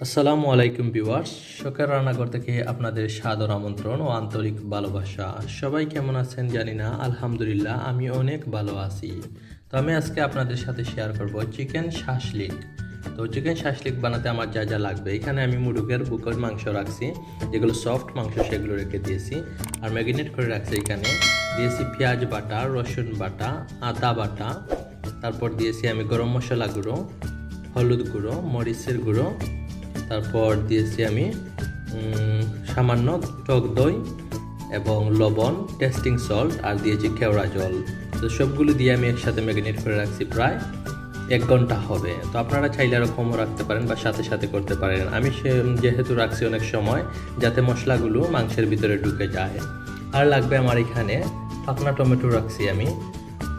আসসালামু আলাইকুম ভিউয়ার্স, শখের রান্নাঘর থেকে আপনাদের সাদর আমন্ত্রণ ও আন্তরিক ভালোবাসা। সবাই কেমন আছেন জানি না, আলহামদুলিল্লাহ আমি অনেক ভালো আছি। তো আমি আজকে আপনাদের সাথে শেয়ার করব চিকেন শাশলিক। তো চিকেন শাশলিক বানাতে আমার যা যা লাগবে, এখানে আমি মুরগের বুকের মাংস রাখছি, যেগুলো সফট মাংস সেগুলো রেখে দিয়েছি। আর ম্যারিনেট করে রাখছি, এখানে দিয়েছি পেঁয়াজ বাটা, রসুন বাটা, আদা বাটা, তারপর দিয়েছি আমি গরম মশলা গুঁড়ো, হলুদ গুঁড়ো, মরিচের গুঁড়ো, তারপর দিয়েছি আমি সামান্য টক দই এবং লবণ, টেস্টিং সল্ট, আর দিয়েছি কেওড়া জল। তো সবগুলো দিয়ে আমি একসাথে ম্যারিনেট করে রাখছি, প্রায় 1 ঘন্টা হবে। তো আপনারা চাইলে আরও কমও রাখতে পারেন বা সাথে সাথে করতে পারেন। আমি যেহেতু রাখছি অনেক সময়, যাতে মশলাগুলো মাংসের ভিতরে ঢুকে যায়। আর লাগবে আমার এখানে পাকনা টমেটো রাখছি আমি,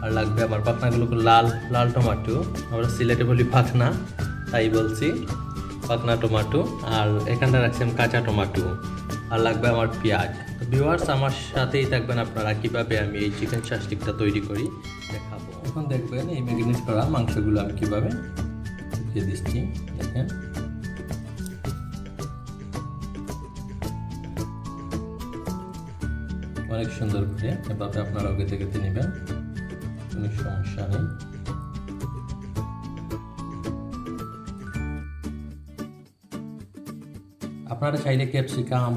আর লাগবে আমার পাকনাগুলোকে লাল লাল টমেটো, আমরা সিলেটে বলি পাকনা, তাই বলছি পাকনা টমেটো। আর এখানটা রাখছি আমি কাঁচা টমেটো, আর লাগবে আমার পেঁয়াজ। তো ভিউয়ার্স, আমার সাথেই থাকবেন আপনারা কিভাবে আমি এই চিকেন শাশলিকটা তৈরি করি দেখাবো। এখন দেখবেন এই ম্যারিনেট করা মাংসগুলো আমি কিভাবে দিয়ে দিচ্ছি। দেখেন, অনেক সুন্দর করে এভাবে আপনারা আগে থেকে নেবেন, কোনো সমস্যা নেই। আপনারা চাইলে ক্যাপসিকাম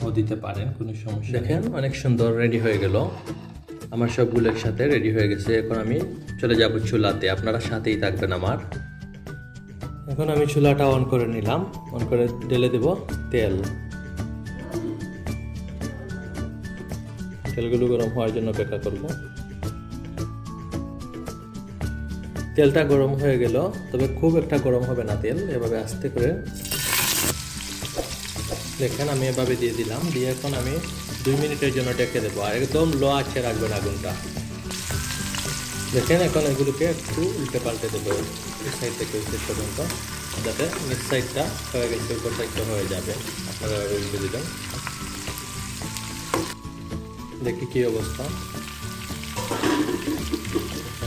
ও দিতে পারেন, কোনো সমস্যা। দেখেন অনেক সুন্দর রেডি হয়ে গেল, আমার সবগুলো একসাথে রেডি হয়ে গেছে। এখন আমি চলে যাব চুলাতে, আপনারা সাথেই থাকবেন আমার। এখন আমি চুলাটা অন করে নিলাম, অন করে ঢেলে দেব তেল। তেলগুলো গরম হওয়ার জন্য অপেক্ষা করব। তেলটা গরম হয়ে গেল, তবে খুব একটা গরম হবে না তেল, এভাবে আস্তে করে দেখেন আমি এভাবে দিয়ে দিলাম। দিয়ে এখন আমি 2 মিনিটের জন্য ডেকে দেবো, আর একদম লো আঁচে রাখবেন আগুনটা। দেখেন এখন এগুলোকে একটু উল্টে পাল্টে দেবো, এই সাইড থেকে ওই সাইড পর্যন্ত, যাতে নিচ সাইডটা হয়ে গেছে উপর সাইডটা হয়ে যাবে। আপনারা উল্টে দেবেন, দেখি কী অবস্থা।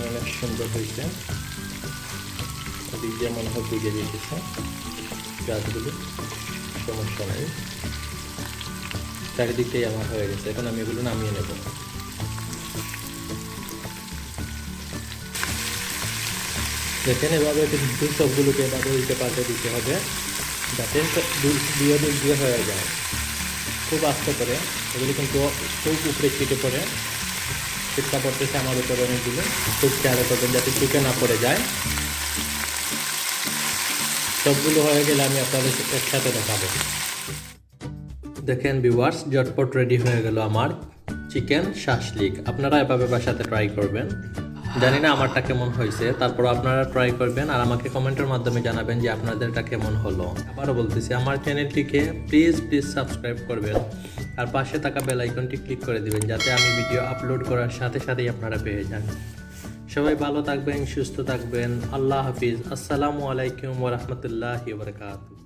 অনেক সুন্দর হয়েছে, ওদিক দিয়ে মনে হয় বুঝে দিয়েছে পেঁয়াজগুলো, সমস্যা নেই। চারিদিকটাই আমার হয়ে গেছে, এখন আমি এগুলো নামিয়ে নেব। দেখেন এভাবে কিন্তু সবগুলোকে এভাবে উল্টে পাল্টে দিতে হবে, যাতে দুই দিক দিয়ে হয়ে যায়। খুব আস্তে করে, এগুলো কিন্তু খুব উপরে ছিটে পড়ে, ছিটকা পড়তেছে আমার উপরে অনেকগুলো। খুব খেয়াল করবেন যাতে চুকে না পড়ে যায়। সবগুলো হয়ে গেলে আমি আপনাদের একসাথে দেখাবো। দেখেন ভিউয়ার্স, ঝটপট রেডি হয়ে গেল আমার চিকেন শাশলিক। আপনারা এভাবে বাসাতে ট্রাই করবেন, জানি না আমারটা কেমন হয়েছে, তারপর আপনারা ট্রাই করবেন আর আমাকে কমেন্টের মাধ্যমে জানাবেন যে আপনাদেরটা কেমন হলো। আবারও বলতেছি, আমার চ্যানেলটিকে প্লিজ সাবস্ক্রাইব করবেন, আর পাশে থাকা বেল আইকনটি ক্লিক করে দিবেন, যাতে আমি ভিডিও আপলোড করার সাথে সাথেই আপনারা পেয়ে যান। সবাই ভালো থাকবেন, সুস্থ থাকবেন। আল্লাহ হাফিজ। আসসালামু আলাইকুম ওয়া রাহমাতুল্লাহি ওয়া বারাকাতুহু।